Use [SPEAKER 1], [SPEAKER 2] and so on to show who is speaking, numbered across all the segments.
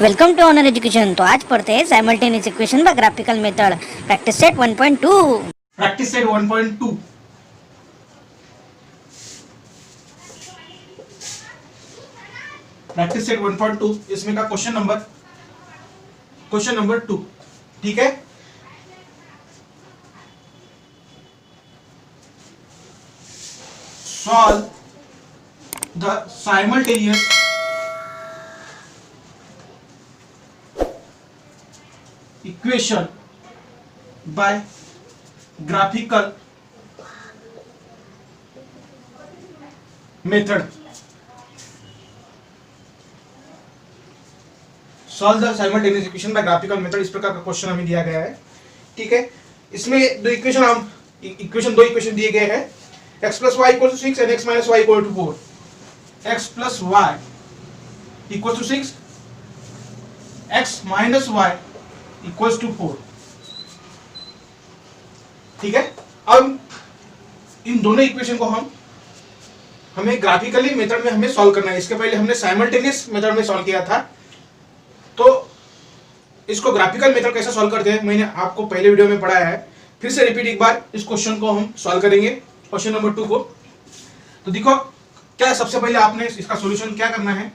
[SPEAKER 1] Welcome to honour education. तो आज पढ़ते हैं simultaneous equation by graphical method, practice set 1.2।
[SPEAKER 2] Practice set 1.2 practice set 1.2 इसमें का क्वेश्चन नंबर 2। ठीक है, solve the simultaneous equation by graphical method. Solve the simultaneous equation by graphical method, इस प्रकार का क्वेश्चन हमें दिया गया है। ठीक है, इसमें दो इक्वेशन दिए गए हैं, x plus Y equal to 6 and x minus Y equal to 4। x plus Y equal to 6, x minus Y equal to 4। ठीक है, अब इन दोनों इक्वेशन को हमें ग्राफिकली मेथड में हमें सॉल्व करना है। इसके पहले हमने साइमल्टेनियस मेथड में सॉल्व किया था, तो इसको ग्राफिकल मेथड कैसे सॉल्व करते हैं मैंने आपको पहले वीडियो में पढ़ाया है। फिर से रिपीट एक बार इस क्वेश्चन को हम सॉल्व करेंगे, क्वेश्चन नंबर 2 को। तो देखो क्या, सबसे पहले आपने इसका सॉल्यूशन क्या करना है,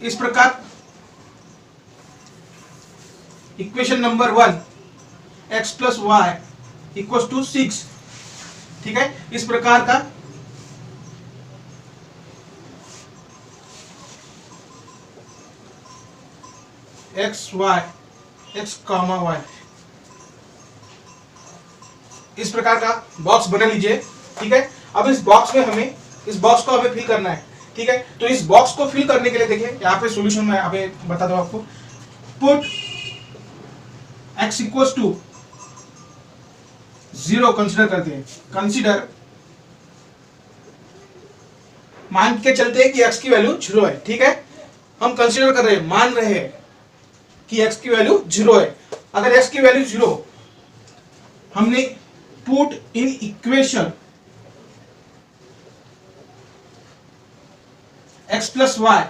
[SPEAKER 2] इस प्रकार equation number 1 x plus Y equal to 6। ठीक है, इस प्रकार का x कॉमा y, इस प्रकार का बॉक्स बना लीजिए। ठीक है, अब इस बॉक्स को हमें फिल करना है। ठीक है, तो इस बॉक्स को फिल करने के लिए देखिए यहाँ पे सॉल्यूशन मैं यहाँ पे बता दूं आपको। Put x equals to 0 consider करते हैं। कंसीडर मान के चलते हैं कि x की वैल्यू 0 है। ठीक है, हम कंसीडर कर रहे हैं, मान रहे हैं कि x की वैल्यू 0 है। अगर x की वैल्यू 0, हमने put in equation x plus Y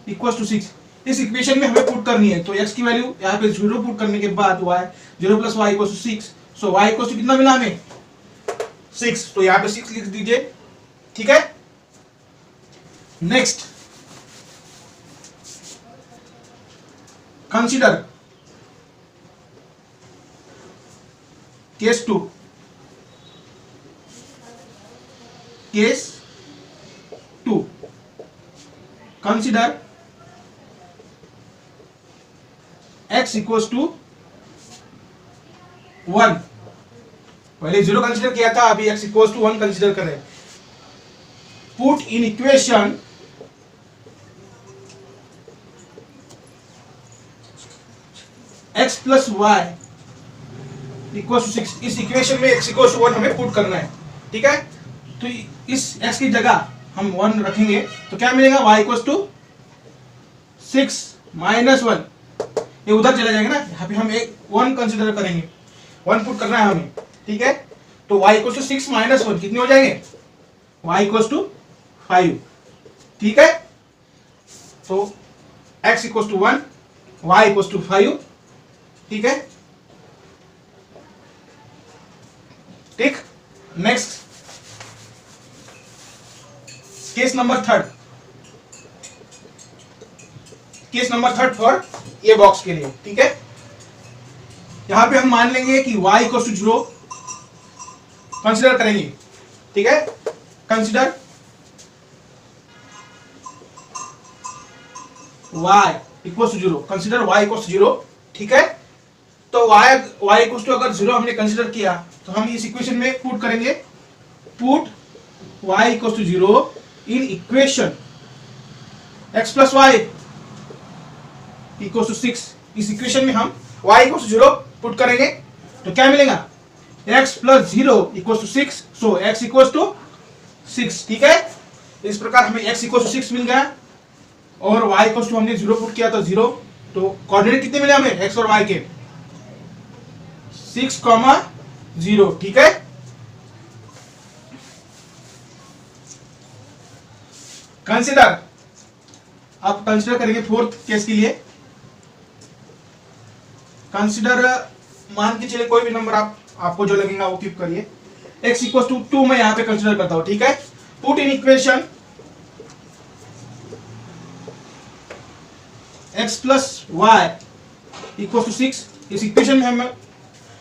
[SPEAKER 2] equal to 6, इस इक्वेशन में हमें पुट करनी है। तो x की वैल्यू यहाँ पे 0 पुट करने के बाद y 0 plus Y equal to 6, so y equal to कितना मिला हमें 6, तो यहाँ पे 6 लिख दीजिए। ठीक है, next consider case 2। Consider x equals to 1। पहले 0 कंसीडर किया था, अभी x इक्वल्स टू 1 कंसीडर करें। Put in equation x plus Y equal to 6, इस इक्वेशन में x इक्वल टू 1 हमें पुट करना है। ठीक है, तो इस x की जगह हम 1 रखेंगे, तो क्या मिलेगा, y इक्वल टू 6 माइनस 1, ये उधर चला जाएगा ना, यहाँ पे हम एक 1 कंसीडर करेंगे, 1 पुट करना है हमें। ठीक है, तो y इक्वल टू 6 माइनस 1 कितने हो जाएंगे, y इक्वल टू 5। ठीक है, तो x equal to 1, y equal to 5। ठीक है, ठीक। नेक्स्ट केस नंबर 3 फॉर ये बॉक्स के लिए। ठीक है, यहां पे हम मान लेंगे कि y इक्वल टू 0 कंसिडर करेंगे। ठीक है, consider y equal to 0, consider y equal to 0। ठीक है, तो y इक्वल टू अगर 0 हमने कंसिडर किया, तो हम इस इक्वेशन में पुट करेंगे, put y equal to 0 in equation x plus Y equal to 6। इस इक्वेशन में हम y इक्वल टू 0 पुट करेंगे, तो क्या मिलेगा, x plus 0 equal to 6, so x equal to 6। ठीक है, इस प्रकार हमें x इक्वल टू 6 मिल गया, और y इक्वल टू हमने 0 पुट किया तो 0, तो कोऑर्डिनेट कितने मिले हमें x और y के, 6, 0। ठीक है, कंसिडर आप कंसिडर करेंगे फोर्थ केस के लिए। कंसिडर मान के चलिए कोई भी नंबर आपको जो लगेगा वो कीप करिए। x इक्वल टू 2 मैं यहाँ पे कंसिडर करता हूँ, ठीक है। Put in equation x plus Y equal to 6। इस इक्वेशन में हम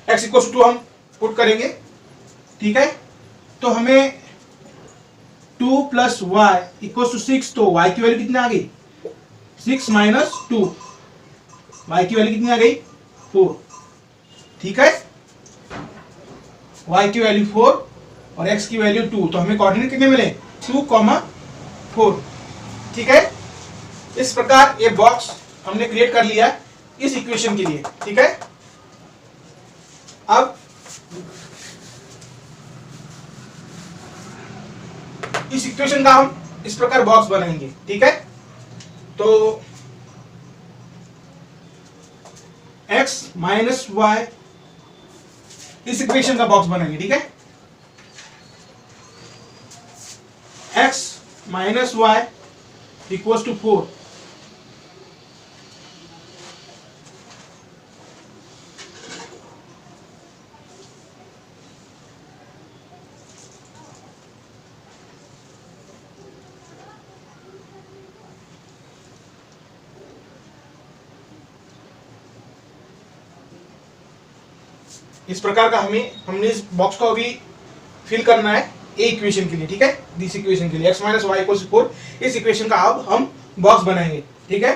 [SPEAKER 2] x इक्वल टू 2 हम पुट करेंगे, ठीक है। तो हमें 2 प्लस वाई इक्वल टू 6, तो y की वैल्यू कितनी आ गई? 6 माइनस 2, y की वैल्यू कितनी आ गई? 4, ठीक है। y की वैल्यू 4 और x की वैल्यू 2, तो हमें कोऑर्डिनेट कितने मिले? 2, 4, ठीक है। इस प्रकार ये बॉक्स हमने क्रिएट कर लिया इस इक्वेशन के लिए, ठीक है। अब इस इक्वेशन का हम इस प्रकार बॉक्स बनाएंगे, ठीक है। तो x माइनस वाई इस इक्वेशन का बॉक्स बनाएंगे, ठीक है। x minus Y equals to 4, इस प्रकार का हमने इस बॉक्स को अभी फिल करना है ए इक्वेशन के लिए, ठीक है। दिस इक्वेशन के लिए x माइनस वाई इक्वल 4, इस इक्वेशन का अब हम बॉक्स बनाएंगे, ठीक है।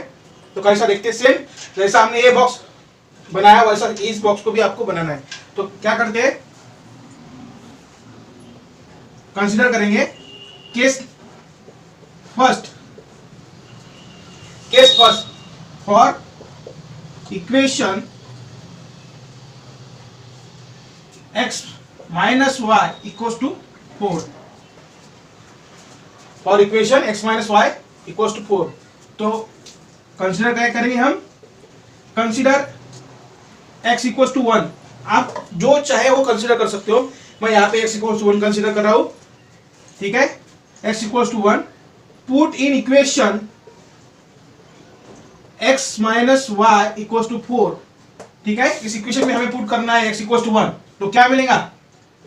[SPEAKER 2] तो कैसा देखते हैं, सेम जैसा हमने ये बॉक्स बनाया वैसा इस बॉक्स को भी आपको बनाना है। तो क्या करते हैं, कंसीडर करेंगे case first for equation x minus Y equal to 4, for equation x minus Y equal to 4। तो कंसिडर क्या करेंगे हम, कंसिडर x इक्वल टू 1। आप जो चाहे वो कंसिडर कर सकते हो, मैं यहाँ पे x इक्वल टू 1 कंसिडर कर रहा हूं, ठीक है। x equal to 1, put in equation x minus Y equal to 4, ठीक है। इस इक्वेशन में हमें पुट करना है x इक्वल टू 1, तो क्या मिलेगा?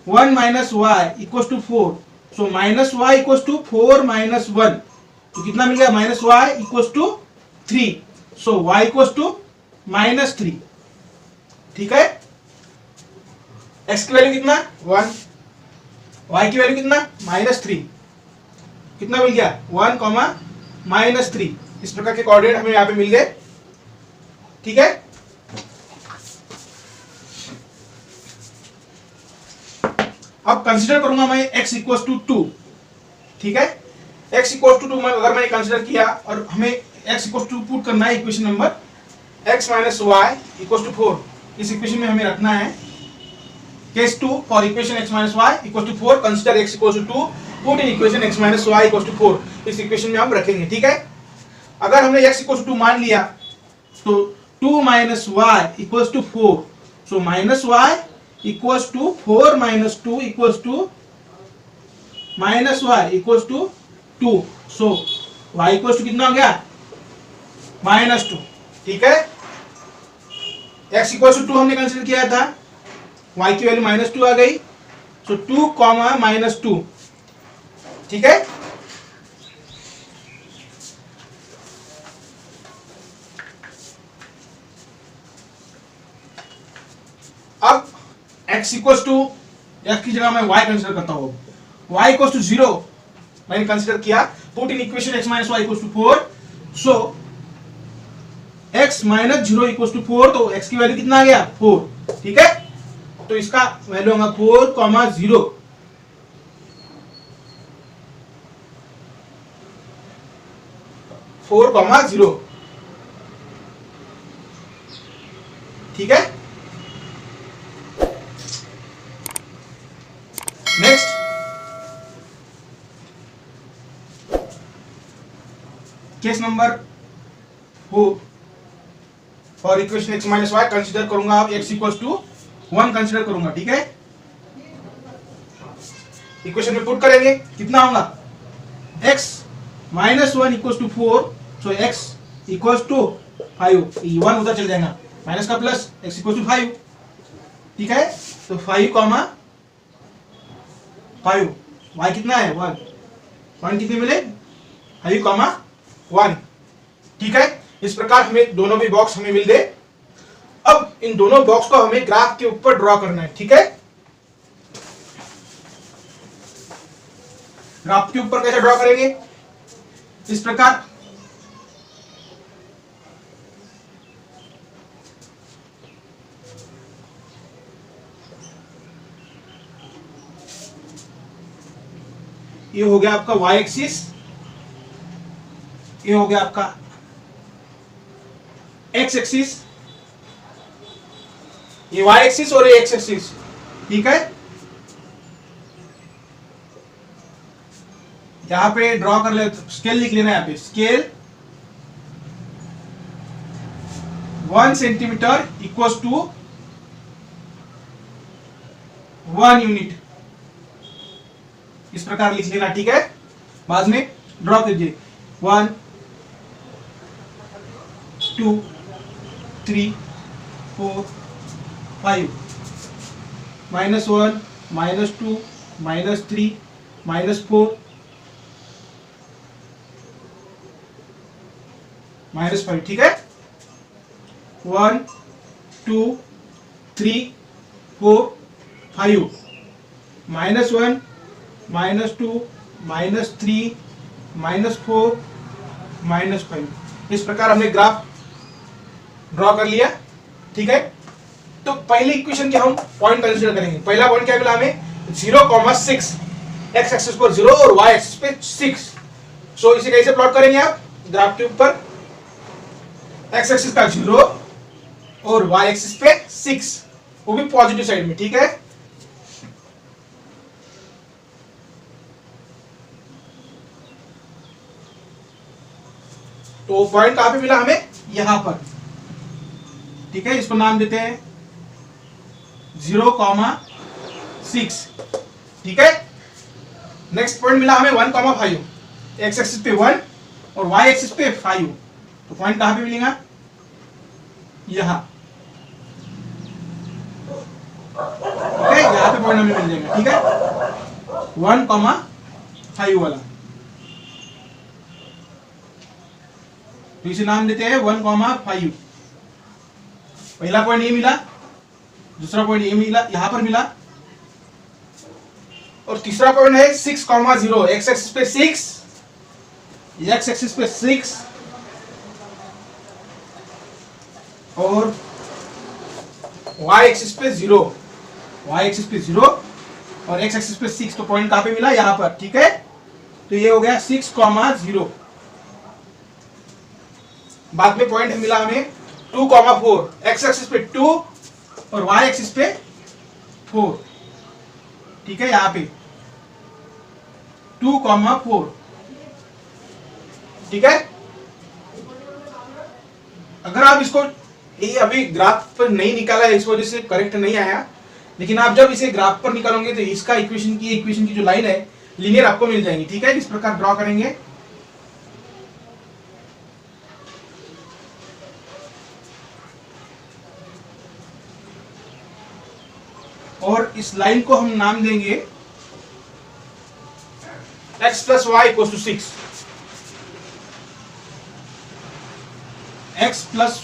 [SPEAKER 2] 1 minus Y equal to 4, so minus Y equal to 4 minus 1, तो कितना मिल गया? Minus Y equal to 3, so y equal to minus 3, ठीक है। x की वैल्यू कितना? 1, y की वैल्यू कितना? माइनस 3, कितना मिल गया? 1, माइनस 3। इस प्रकार के कोऑर्डिनेट हमें यहाँ पे मिल गए, ठीक है। अब कंसीडर करूंगा मैं x इक्वल टू 2, ठीक है। x इक्वल टू 2 अगर मैंने कंसीडर किया और हमें x इक्वल टू पुट करना है equation number x minus Y equal to 4, इस इक्वेशन में हमें रखना है case 2 for equation x minus Y equal to 4, consider x equal to 2, put in equation x minus Y equal to 4, इस इक्वेशन में हम रखेंगे, ठीक है। अगर हमने x इक्वल टू 2 मान लिया तो 2 minus Y equal to 4, so minus Y equals to 4 minus 2 equals to minus Y equals to 2, so y equals to कितना हो गया? माइनस 2, ठीक है। x इक्वल्स टू 2 हमने कंसीडर किया था, y की वैल्यू माइनस 2 आ गई, सो 2 माइनस 2, ठीक है। अब x इक्वल्स टू x की जगह मैं y कंसीडर करता हूं, y इक्वल्स टू 0 मैंने कंसीडर किया, put in equation x minus Y equals to 4, so x minus 0 equals to 4, तो x की वैल्यू कितना आ गया? 4, ठीक है। तो इसका वैल्यू होगा 4, 0, ठीक है। Next case number 4 for equation x minus y consider करूंगा, अब x इक्वल्स टू 1 कंसीडर करूंगा, ठीक है। इक्वेशन में पुट करेंगे, कितना होगा? x minus 1 equals to 4, so x equals to 5, ये 1 उधर चल जाएगा, माइनस का प्लस, x इक्वल्स टू 5, ठीक है। तो 5 कॉमा 5, y कितना है 1, पॉइंट कितने मिले 5 कॉमा 1, ठीक है। इस प्रकार हमें दोनों भी बॉक्स हमें मिल गए। अब इन दोनों बॉक्स को हमें ग्राफ के ऊपर ड्रॉ करना है, ठीक है। ग्राफ के ऊपर कैसे ड्रॉ करेंगे, इस प्रकार ये हो गया आपका y एक्सिस, ये हो गया आपका x एक्सिस, ये y एक्सिस और ये x एक्सिस, ठीक है। यहां पे ड्रॉ कर ले, स्केल लिख लेना, यहां पे scale 1 centimetre equals to 1 unit, इस प्रकार लिख लेना, ठीक है। बाद में ड्रॉ कीजिए 1 2 3 4 5, -1 -2 -3 -4 -5, ठीक है। 1 2 3 4 5, -1 -2 -3 -4 -5, इस प्रकार हमने ग्राफ ड्रॉ कर लिया, ठीक है। तो पहले इक्वेशन के हम पॉइंट कंसीडर करेंगे। पहला पॉइंट क्या मिला हमें 0,6, x एक्सिस पर 0 और y एक्सिस पे 6। सो इसे कैसे प्लॉट करेंगे आप ग्राफ के ऊपर, x एक्सिस का 0 और y एक्सिस पे 6, वो भी पॉजिटिव साइड में, ठीक है। तो पॉइंट कहां पे मिला हमें, यहां पर, ठीक है। इसको नाम देते हैं 0,6, ठीक है। नेक्स्ट पॉइंट मिला हमें 1,5, एक्स एक्सिस पे 1 और y एक्सिस पे 5, तो पॉइंट कहां पे मिलेगा, यहां, ठीक है। यहां पे पॉइंट हमें मिल जाएगा, ठीक है, 1,5 वाला। तो इसे नाम देते हैं 1,5। पहला पॉइंट ये मिला, दूसरा पॉइंट ये मिला, यहां पर मिला, और तीसरा पॉइंट है 6,0, एक्स एक्सिस पे 6, एक्स एक्सिस पे 6 और y एक्सिस पे 0, y एक्सिस पे 0 और x एक्सिस पे 6। तो पॉइंट कहां पे मिला, यहां पर, ठीक है। तो ये हो गया 6,0। बाद में पॉइंट मिला हमें 2,4, x एक्सिस पे 2 और y एक्सिस पे 4, ठीक है। यहां पे 2,4, ठीक है। अगर आप इसको, ये अभी ग्राफ पर नहीं निकाला है, इस वजह से करेक्ट नहीं आया, लेकिन आप जब इसे ग्राफ पर निकालोगे तो इसका इक्वेशन की जो लाइन है लीनियर आपको मिल जाएंगी, ठीक है। इस प्रकार ड्रॉ करेंगे, और इस लाइन को हम नाम देंगे x plus Y equal to 6, x plus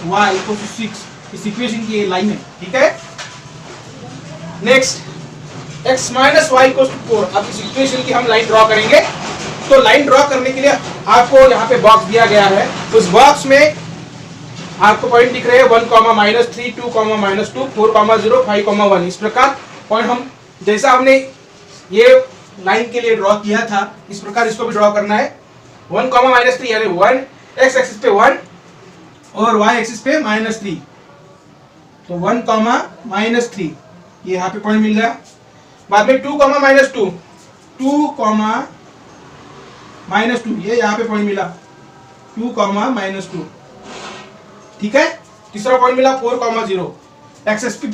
[SPEAKER 2] Y equal to 6, इस इक्वेशन की ये लाइन है, ठीक है। Next x minus Y equal to 4, अब इस इक्वेशन की हम लाइन ड्रॉ करेंगे। तो लाइन ड्रॉ करने के लिए आपको यहाँ पे बॉक्स दिया गया है, उस बॉक्स में आपको पॉइंट दिख रहे हैं 1, -3 2, -2 4, 0 5, 1, इस प्रकार पॉइंट हम, जैसा हमने ये लाइन के लिए ड्रॉ किया था, इस प्रकार इसको भी ड्रॉ करना है। 1, -3 यानी 1, x एक्सिस पे 1 और y एक्सिस पे -3, तो 1, -3, ये यहाँ पे पॉइंट मिल गया। बाद में 2, -2 2, -2, ये यहाँ पे पॉइंट मिला 2, -2, ठीक है। तीसरा पॉइंट मिला 4, 0, x एक्सिस पे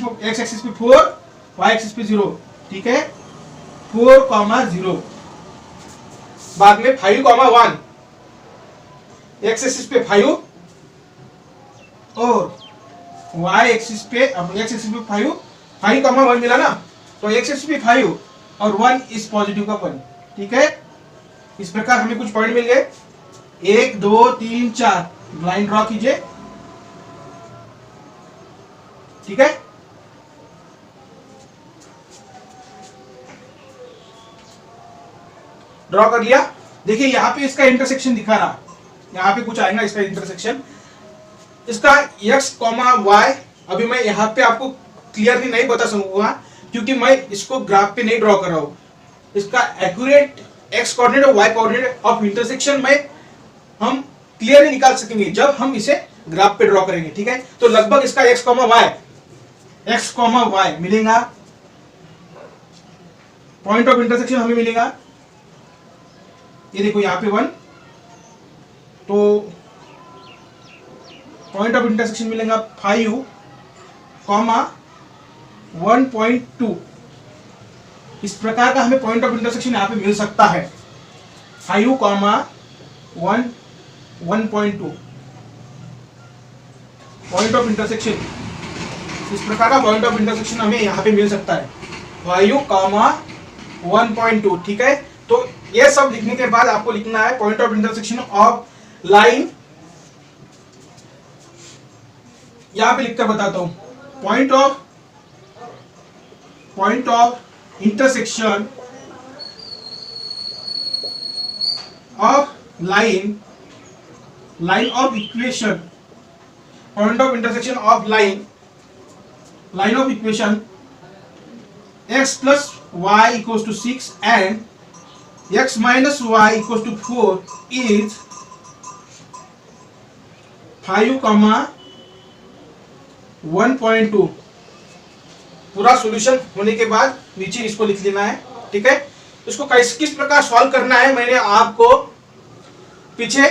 [SPEAKER 2] 4, y एक्सिस पे 0, ठीक है, 4, 0। बाद में 5, 1, एक्स एक्सिस पे 5 और वाई एक्सिस पे, अब एक्स एक्सिस पे 5 कॉमा 1 मिला ना, तो एक्स एक्सिस पे 5 और 1 इस पॉजिटिव का पॉइंट, ठीक है। इस प्रकार हमें कुछ पॉइंट मिल गए, 1 2 3 4, लाइन ड्रॉ कीजिए, ठीक है। ड्रॉ कर लिया। देखिए यहाँ पे इसका इंटरसेक्शन दिखा रहा, यहाँ पे कुछ आएगा इसका इंटरसेक्शन, इसका x, y। अभी मैं यहाँ पे आपको क्लियरली नहीं बता सकूंगा क्योंकि मैं इसको ग्राफ पे नहीं ड्रॉ कर रहा हूँ। इसका एक्यूरेट x कोऑर्डिनेट और y कोऑर्डिनेट ऑफ इंटरसेक्शन में हम क्लियरली निकाल सकेंगे जब हम इसे ग्राफ पे ड्रॉ करेंगे, ठीक है। तो लगभग इसका x, y मिलेगा, पॉइंट ऑफ इंटरसेक्शन हमें मिलेगा, ये देखो यहाँ पे 1, तो पॉइंट ऑफ इंटरसेक्शन मिलेगा 5, 1.2। इस प्रकार का हमें पॉइंट ऑफ इंटरसेक्शन यहाँ पे मिल सकता है, 5, 1.2 पॉइंट ऑफ इंटरसेक्शन। इस प्रकार का पॉइंट ऑफ इंटरसेक्शन हमें यहाँ पे मिल सकता है, 5, 1.2, ठीक है। तो ये सब लिखने के बाद आपको लिखना है point of intersection of line, यहां पे लिखकर बताता हूं, point of intersection of line of equation, point of intersection of line of equation x plus y equals to 6 and x minus y equals to 4 is 5, 1.2। पूरा solution होने के बाद नीचे इसको लिख लेना है, ठीक है। इसको किस प्रकार सॉल्व करना है मैंने आपको पीछे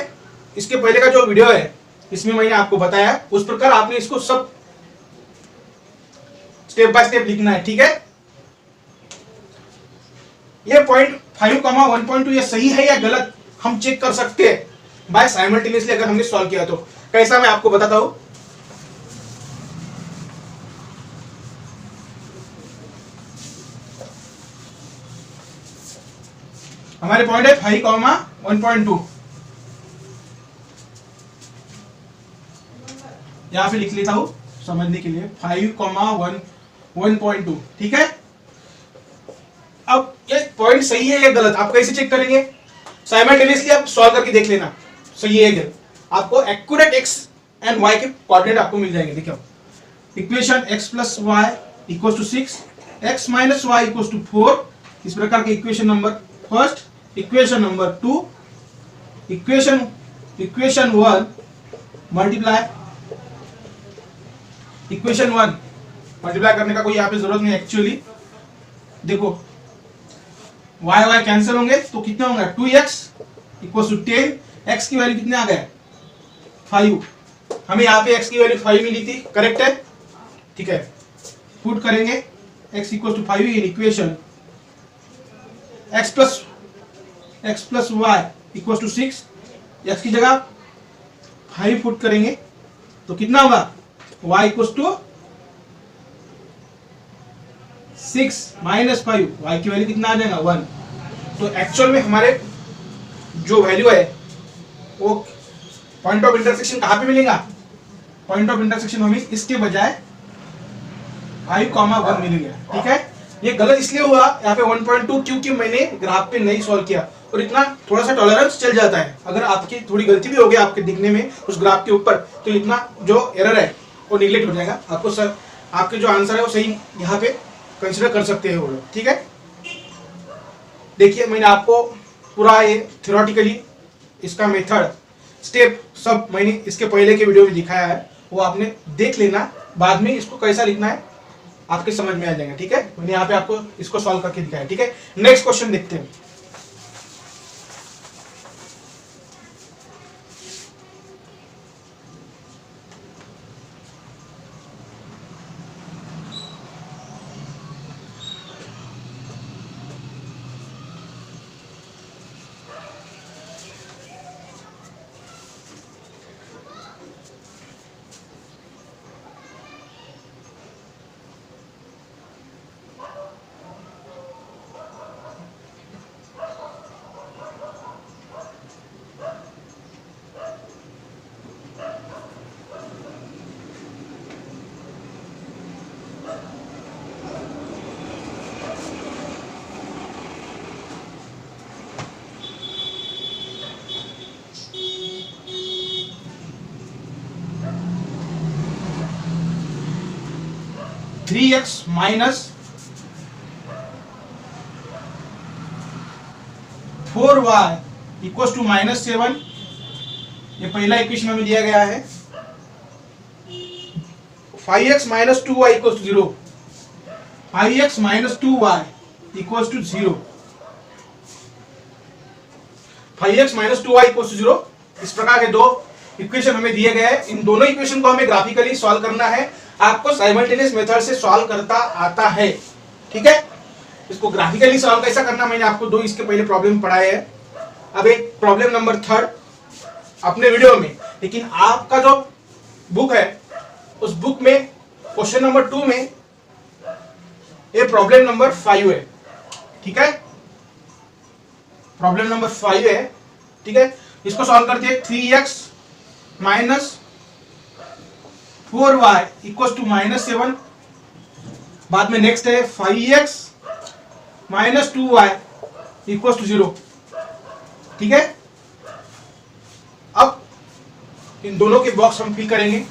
[SPEAKER 2] इसके पहले का जो वीडियो है इसमें मैंने आपको बताया, उस प्रकार आपने इसको सब स्टेप बाय स्टेप लिखना है, ठीक है। ये पॉइंट 5, 1.2 ये सही है या गलत हम चेक कर सकते हैं बाय साइमल्टेनियसली अगर हमने सॉल्व किया तो। कैसा मैं आपको बताता हूं, हमारे पॉइंट है 5, 1.2, यहां पे लिख लेता हूं समझने के लिए, 5, 1.2, ठीक है। अब ये पॉइंट सही है या गलत आप कैसे चेक करेंगे, साइमल्टेनियसली आप सॉल्व करके देख लेना सही है या गलत, आपको एक्यूरेट x एंड y के कोऑर्डिनेट आपको मिल जाएंगे। देखो equation x plus y equals to 6, x minus y equals to 4, इस प्रकार के equation number first, equation number 2, equation 1 multiply, equation 1 multiply करने का कोई यहाँ पे जरूरत नहीं एक्चुअली। देखो y कैंसिल होंगे तो कितने होंगे, 2x इक्वल टू 10, x की वैल्यू कितने आ गए 5, हमें यहाँ पे x की वैल्यू 5 मिली थी, करेक्ट है, ठीक है। पुट करेंगे x equal to 5 in equation, x plus y equal to 6, x की जगह 5 पुट करेंगे तो कितना होगा, y equal to 6 minus 5, y की वैल्यू कितना आ जाएगा 1। तो एक्चुअल में हमारे जो वैल्यू है वो पॉइंट ऑफ इंटरसेक्शन कहाँ पे मिलेगा, पॉइंट ऑफ इंटरसेक्शन हमें इसके बजाय 5, 1 मिल गया, ठीक है। ये गलत इसलिए हुआ यहाँ पे 1.2 क्योंकि मैंने ग्राफ पे नहीं सॉल्व किया, और इतना थोड़ा सा टॉलरेंस चल जाता है, अगर आपकी थोड़ी गलती भी हो गई आपके दिखने में उस ग्राफ के ऊपर तो इतना जो एरर है वो निगलेक्ट हो जाएगा, आपको सर आपके जो आंसर है वो सही यहाँ पे कंसिडर कर सकते हैं वो लोग, ठीक है। देखिए मैंने आपको पूरा ये थ्योरेटिकली इसका मेथड स्टेप सब मैंने इसके पहले के वीडियो में दिखाया है, वो आपने देख लेना, बाद में इसको कैसा लिखना है आपके समझ में आ जाएगा, ठीक है। मैंने यहाँ पे आपको इसको सॉल्व करके दिखाया, ठीक है। नेक्स्ट क्वेश्चन देखते हैं। 3x minus 4y equal to -7, ये पहला इक्वेशन हमें दिया गया है। 5x minus 2y equal to 0, 5x minus 2y equal to 0, 5x minus 2y equal to 0। इस प्रकार के दो इक्वेशन हमें दिए गए हैं। इन दोनों इक्वेशन को हमें ग्राफिकली सॉल्व करना है। आपको साइमल्टेनियस मेथड से सॉल्व करता आता है, ठीक है। इसको ग्राफिकली सॉल्व कैसा करना मैंने आपको दो इसके पहले प्रॉब्लम पढ़ाए हैं। अब एक प्रॉब्लम नंबर 3 अपने वीडियो में, लेकिन आपका जो बुक है उस बुक में क्वेश्चन नंबर 2 में ये प्रॉब्लम नंबर 5 है, ठीक है। प्रॉब्लम नंबर 5 है, ठीक है। इसको सॉल्व करते हैं। 3x minus 4y equal to -7, बाद में नेक्स्ट है 5x minus 2y equal to 0, ठीक है। अब इन दोनों के बॉक्स हम फिल करेंगे।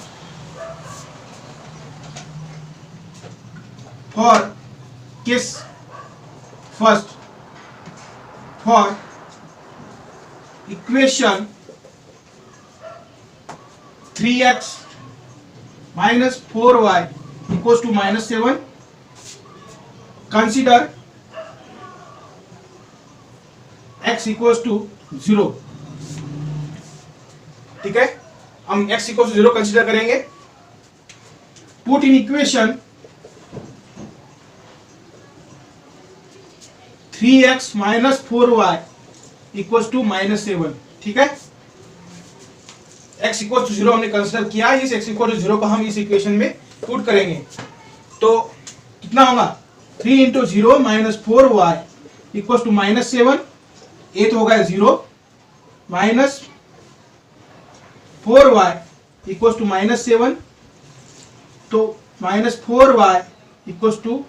[SPEAKER 2] For case first, for equation 3x minus 4y equal to -7, consider x equal to 0, ठीक है। हम x इक्वल टू 0 कंसिडर करेंगे। Put in equation 3x minus 4y equal to -7, ठीक है। x इक्वल टू 0 हमने consider किया। इस x इक्वल टू 0 को हम इस इक्वेशन में पुट करेंगे तो कितना होगा, 3 into 0 minus 4y equal to -7, ये तो होगा 0, माइनस 4y इक्वल टू -7, तो माइनस 4y इक्वल टू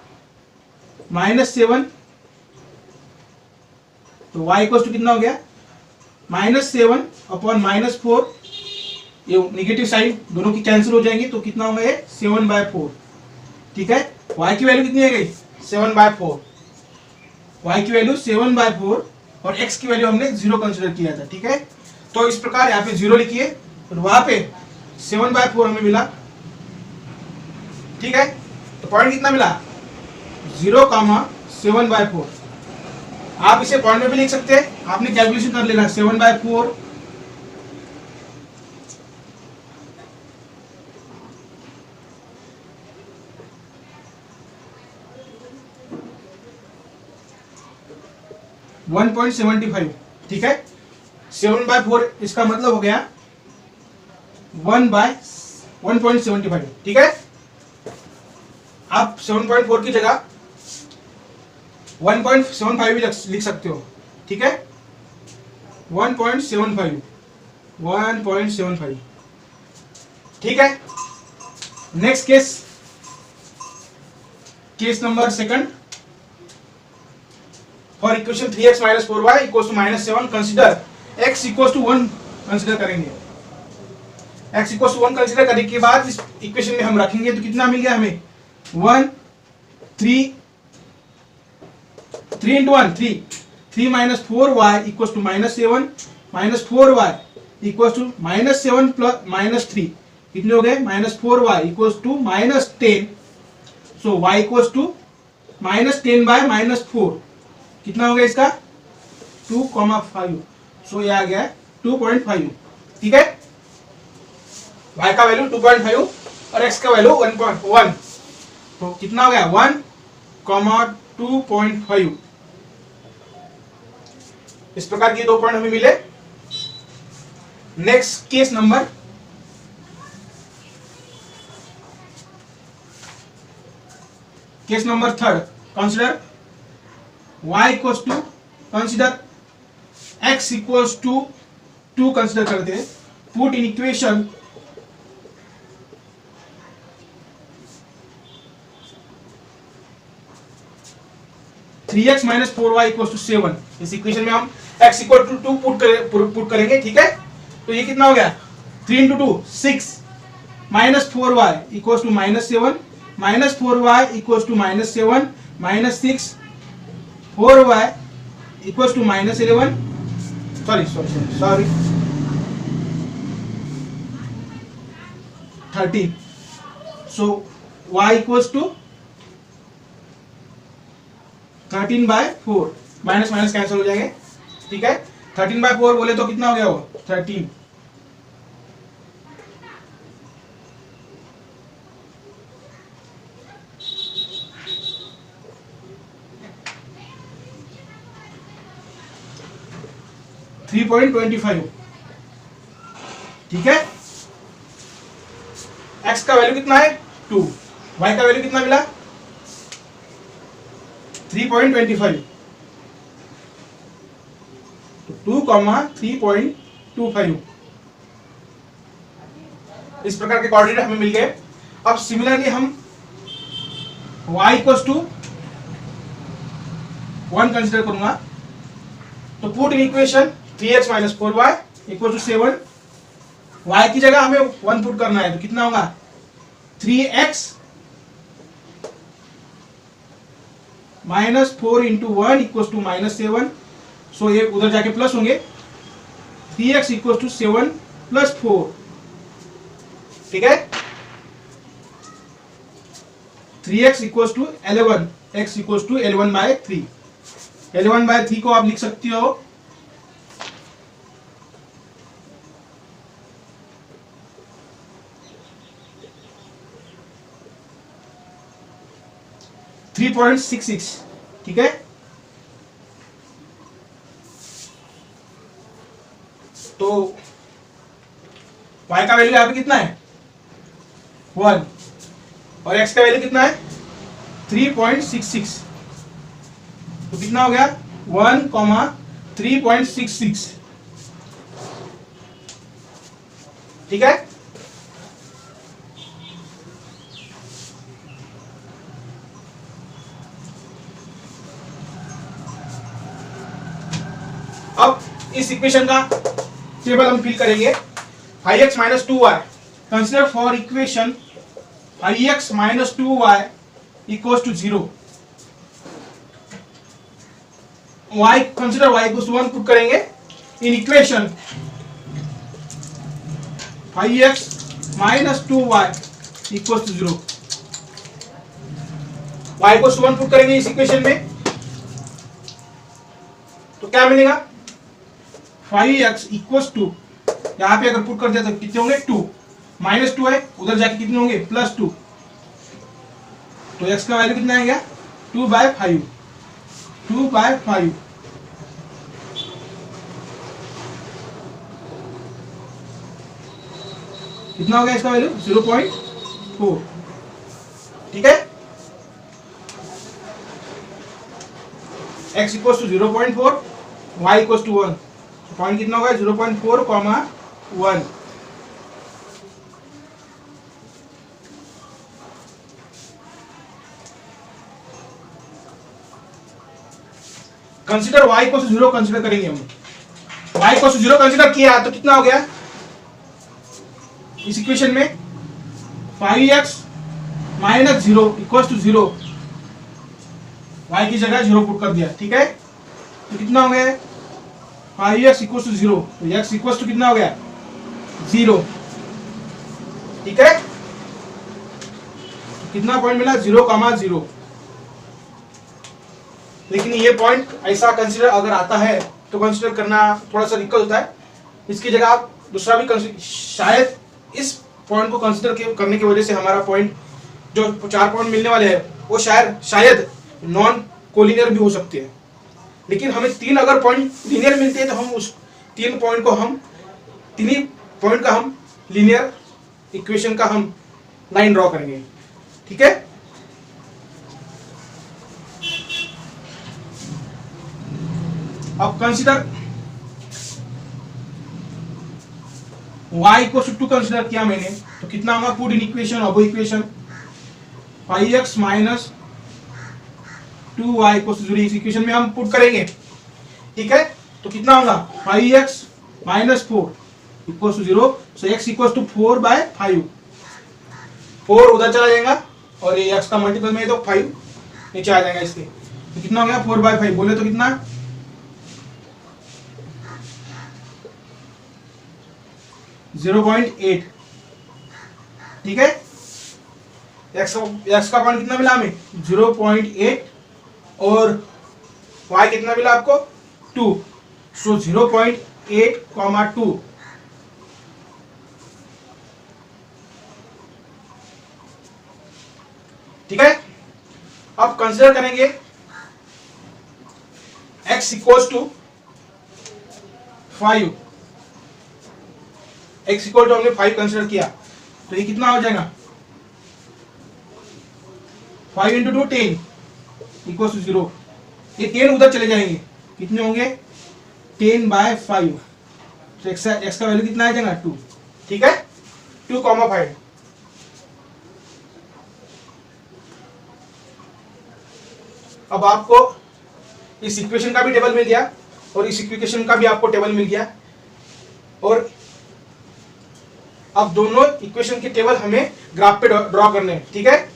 [SPEAKER 2] -7, तो y इक्वल टू कितना हो गया, -7 अपॉन -4, ये निगेटिव साइन दोनों की कैंसिल हो जाएंगी, तो कितना होगा ये 7/4, ठीक है। y की वैल्यू कितनी है गई, 7/4, y की वैल्यू 7/4 और x की वैल्यू हमने 0 कंसिडर किया था, ठीक है। तो इस प्रकार यहाँ पे 0 लिखिए और वहां पे 7/4 हमें मिला, ठीक है। तो पॉइंट कितना मिला, 0,7/4। आप इसे पॉइंट में भी लिख सकते हैं, आपने कैलकुलेशन कर लेना। 7/4 1.75, ठीक है। 7/4 इसका मतलब हो गया 1/1.75, ठीक है। आप 7.4 की जगह 1.75 भी लिख सकते हो, ठीक है। 1.75, ठीक है। Next case number 2 for equation 3x minus 4y equal to -7, consider x equal to 1 consider करेंगे। x इक्वल टू 1 कंसिडर करने के बाद इस इक्वेशन में हम रखेंगे तो कितना मिल गया हमें, 1 3 into 1 3 minus 4y equal to -7, minus 4y equal to -7 plus -3 कितने हो गए, -4y equal to -10, so y equal to -10/-4 कितना हो गया इसका 2,5, सो ये आ गया 2.5, ठीक है। y का वैल्यू 2.5 और x का वैल्यू 1.1, तो कितना हो गया 1,2.5। इस प्रकार के 2 पॉइंट हमें मिले। Next case number third, consider y equals to, consider x equals to 2 consider करते हैं। Put in equation 3x minus 4y equal to 7। इस इक्वेशन में हम x इक्वल टू 2 पुट करेंगे, ठीक है। तो ये कितना हो गया 3 into 2 6 minus 4y equal to -7, minus 4y equals to -7 -6 4y equals to -11 sorry 13. So y equals to 13/4. Minus minus cancel हो जाएंगे, ठीक है। 13/4 बोले तो कितना हो गया वो 13। .25, ठीक है। x का वैल्यू कितना है 2, y का वैल्यू कितना मिला 3.25, तो 2,3.25 इस प्रकार के कोऑर्डिनेट हमें मिल गए। अब सिमिलरली हम y इक्वल्स टू 1 कंसिडर करूंगा, तो put in equation 3x - 4y equal to 7। y की जगह हमें 1 पुट करना है, तो कितना होगा 3x -4 इंटू 1 इक्वल टू -7। सो ये उधर जाके प्लस होंगे, 3x इक्वल टू 7 + 4, ठीक है। 3x equal to 11, x equal to 11/3। 11/3 को आप लिख सकती हो 3.66, ठीक है। तो y का वैल्यू यहाँ पे कितना है 1 और x का वैल्यू कितना है 3.66, तो कितना हो गया 1,3.66, ठीक है। अब इस इक्वेशन का टेबल हम फिल करेंगे। 5x - 2y, consider for equation 5x - 2y equals to 0। y consider y equals to 1 put करेंगे in equation 5x - 2y equals to 0। y equals to 1 put करेंगे इस इक्वेशन में, तो क्या मिलेगा 5x इक्वल्स टू, यहाँ पे अगर पुट कर दिया तो कितने होंगे 2, -2 है उधर जाके कितने होंगे +2, तो x का वैल्यू कितना आ गया 2/5। कितना हो गया इसका वैल्यू 0.4, ठीक है। x equals to 0.4, y equals to 1, point कितना होगा 0.4, 1। कंसीडर y को 0 कंसीडर करेंगे हम, y को 0 कंसीडर किया तो कितना हो गया इस इक्वेशन में 5x - 0 इक्वल्स टू 0, y की जगह 0 पुट कर दिया, ठीक है। तो कितना हो गया 5x इक्वल्स टू 0, तो x इक्वल्स टू कितना हो गया 0, ठीक है। तो कितना पॉइंट मिला 0,0। लेकिन ये पॉइंट ऐसा कंसीडर अगर आता है तो कंसीडर करना थोड़ा सा दिक्कत होता है। इसकी जगह आप दूसरा भी शायद इस पॉइंट को कंसीडर करने की वजह से हमारा पॉइंट जो 4 पॉइंट मिलने वाले हैं वो शायद नॉन कोलिनियर भी हो सकते हैं। लेकिन हमें 3 अगर पॉइंट लीनियर मिलते हैं तो हम उस 3 पॉइंट का हम लीनियर इक्वेशन का हम लाइन ड्रॉ करेंगे, ठीक है। अब consider y equal to 2 consider किया मैंने, तो कितना होगा पुट इन इक्वेशन अब equation 5x - 2y equal to 0, इस इक्वेशन में हम पुट करेंगे, ठीक है। तो कितना होगा 5x - 4 equal to 0, so x equal to 4/5, 4 उधर चला जाएगा और ये x का मल्टीपल में तो 5 नीचे आ जाएगा इसके, तो कितना हो गया 4/5, बोले तो कितना 0.8। ठीक है, x का पॉइंट कितना मिला हमें 0.8 और y कितना मिला आपको 2, सो 0.8, 2। ठीक है, अब कंसीडर करेंगे x equals to 5, x equal to हमने 5 कंसीडर किया, तो ये कितना हो जाएगा 5 इंटू 2 10 इक्वल्स टू 0। ये 10 उधर चले जाएंगे, कितने होंगे 10/5, तो x का वैल्यू कितना आ जाएगा 2। ठीक है, 2,5। अब आपको इस इक्वेशन का भी टेबल मिल गया और इस इक्वेशन का भी आपको टेबल मिल गया, और अब दोनों इक्वेशन के टेबल हमें ग्राफ पे ड्रॉ करने हैं। ठीक है,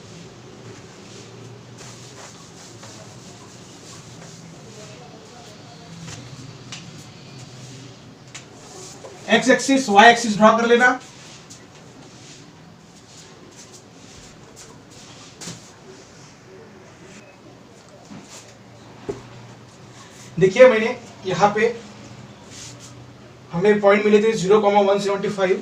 [SPEAKER 2] x axis y axis draw कर लेना। देखिए मैंने यहाँ पे हमें पॉइंट मिले थे 0,175।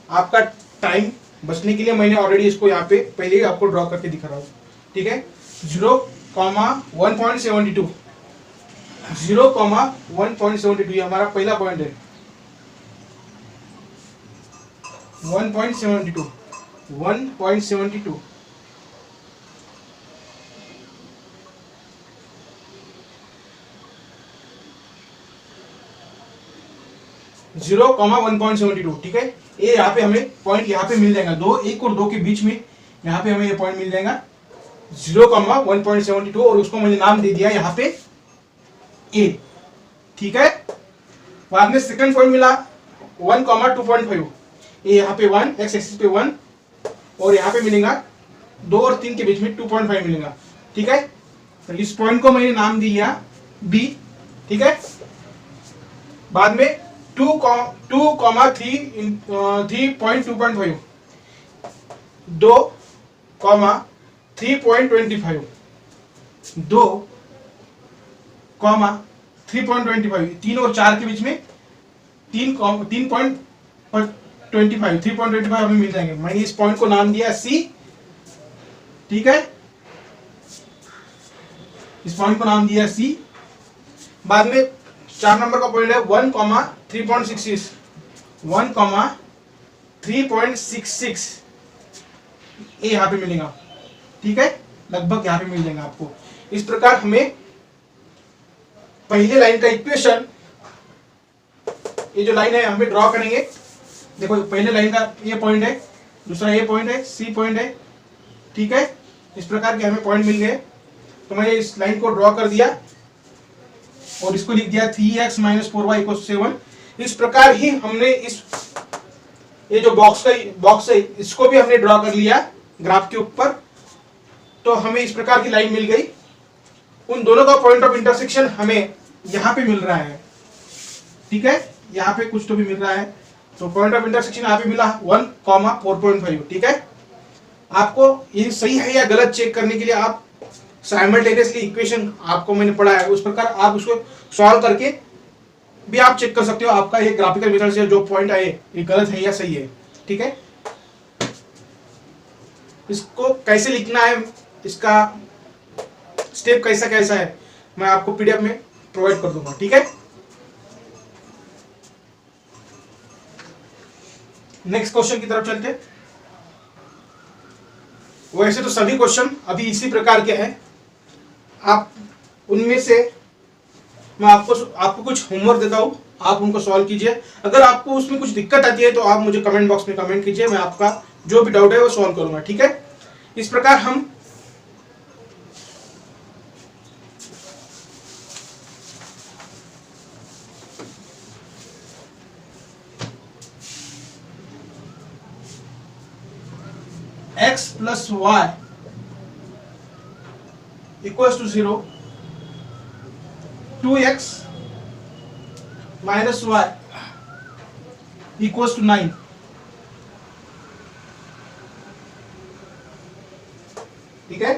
[SPEAKER 2] आपका टाइम बचने के लिए मैंने ऑलरेडी इसको यहाँ पे पहले ही आपको ड्रॉ करके दिखा रहा हूँ। ठीक है, 0,172, 0,172 ये हमारा पहला पॉइंट है। 1.72, 1.72, जीरो कॉमा 1.72। ठीक है, ये यहाँ पे हमें पॉइंट यहाँ पे मिल जाएगा, 1 और 2 के बीच में यहाँ पे हमें ये पॉइंट मिल जाएगा 0,1.72, और उसको मैंने नाम दे दिया यहाँ पे ए। ठीक है, बाद में सेकंड पॉइंट मिला 1,2.5, ये यहाँ पे 1, एक्स एक्सिस पे 1, और यहाँ पे मिलेगा 2 और 3 के बीच में 2.5 मिलेगा। ठीक है, तो इस पॉइंट को मैंने नाम दिया बी। ठीक है, बाद में 2,3.2.5, 2,3.25, 2,3.25, 3 और 4 के बीच में 3.25, 3.25 हमें मिल जाएंगे। मैंने इस पॉइंट को नाम दिया सी। ठीक है, इस पॉइंट को नाम दिया सी। बाद में 4 नंबर का पॉइंट है 1,3.66, 1,3.66, ये यहाँ पे मिलेगा। ठीक है, लगभग यहाँ पे मिल जाएगा आपको। इस प्रकार हमें पहले लाइन का इक्वेशन, ये जो लाइन है हमें ड्रॉ करेंगे। देखो पहले लाइन का ये पॉइंट है, दूसरा ये पॉइंट है, सी पॉइंट है। ठीक है, इस प्रकार के हमें पॉइंट मिल गए, तो मैंने इस लाइन को ड्रॉ कर दिया और इसको लिख दिया 3x - 4y = 7। इस प्रकार ही हमने इस ये जो बॉक्स है इसको भी हमने ड्रॉ कर लिया ग्राफ के ऊपर, तो हमें इस प्रकार की लाइन मिल गई। उन दोनों का पॉइंट ऑफ इंटरसेक्शन हमें यहाँ पे मिल रहा है। ठीक है, यहाँ पे कुछ तो भी मिल रहा है, तो पॉइंट ऑफ इंटरसेक्शन यहाँ पे मिला 1,4.5। ठीक है, आपको ये सही है या गलत चेक करने के लिए आप साइमल्टेनियसली इक्वेशन आपको मैंने पढ़ा है उस प्रकार आप उसको सॉल्व करके भी आप चेक कर सकते हो आपका ये ग्राफिकल मेथड से जो पॉइंट आए ये गलत है या सही है। ठीक है, इसको कैसे लिखना है, इसका स्टेप कैसा कैसा है, मैं आपको पीडीएफ में प्रोवाइड कर दूंगा। ठीक है, नेक्स्ट क्वेश्चन की तरफ चलते। वैसे तो सभी क्वेश्चन अभी इसी प्रकार के हैं, आप उनमें से मैं आपको कुछ होमवर्क देता हूं, आप उनको सॉल्व कीजिए। अगर आपको उसमें कुछ दिक्कत आती है तो आप मुझे कमेंट बॉक्स में कमेंट कीजिए, मैं आपका जो भी डाउट है वो सॉल्व करूंगा। ठीक है, इस प्रकार हम x + y equals to 0, 2x minus y equals to 9। ठीक है,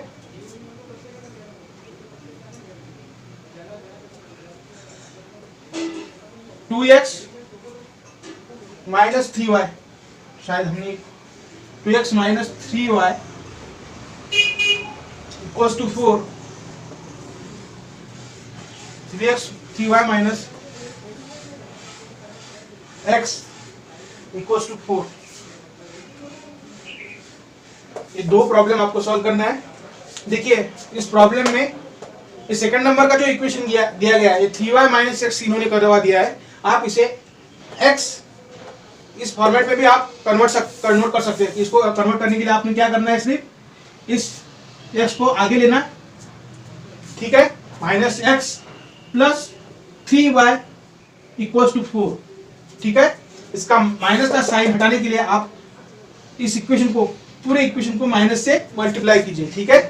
[SPEAKER 2] टू एक्स माइनस 3y, शायद हमने 2x minus 3y equals to 4, 3x 3y minus x equals to 4। ये दो प्रॉब्लम आपको सॉल्व करना है। देखिए इस प्रॉब्लम में इस सेकंड नंबर का जो इक्वेशन दिया गया है, ये 3y माइनस एक्स इन्होंने करवा दिया है। आप इसे x इस फॉर्मेट में भी आप कन्वर्ट कर सकते हैं। इसको कन्वर्ट करने के लिए आपने क्या करना है, सिर्फ इस x को आगे लेना, ठीक है, minus x plus 3y equals to 4। ठीक है, इसका माइनस का साइन हटाने के लिए आप इस इक्वेशन को, पूरे इक्वेशन को माइनस से मल्टीप्लाई कीजिए। ठीक है,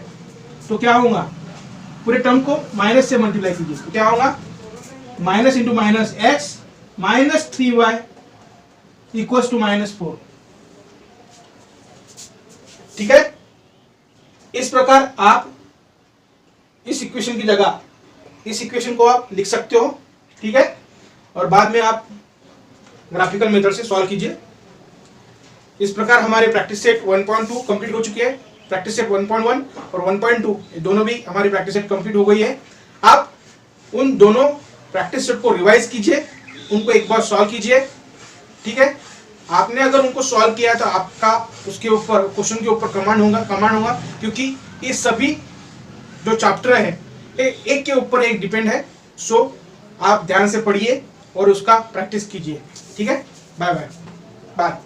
[SPEAKER 2] तो क्या होगा, पूरे टर्म को माइनस से मल्टीप्लाई कीजिए तो क्या होगा, minus into minus x minus 3y equals to minus 4। ठीक है, इस प्रकार आप इस इक्वेशन की जगह इस इक्वेशन को आप लिख सकते हो। ठीक है, और बाद में आप ग्राफिकल मेथड से सॉल्व कीजिए। इस प्रकार हमारे प्रैक्टिस सेट 1.2 कंप्लीट हो चुकी है। प्रैक्टिस सेट 1.1 और 1.2 ये दोनों भी हमारी प्रैक्टिस सेट कंप्लीट हो गई है। आप उन दोनों प्रैक्टिस सेट को रिवाइज कीजिए, उनको एक बार सॉल्व कीजिए। ठीक है, आपने अगर उनको सॉल्व किया तो आपका उसके ऊपर क्वेश्चन के ऊपर कमांड होगा, क्योंकि ये सभी जो चैप्टर है एक के ऊपर एक डिपेंड है। सो आप ध्यान से पढ़िए और उसका प्रैक्टिस कीजिए। ठीक है, बाय बाय बाय।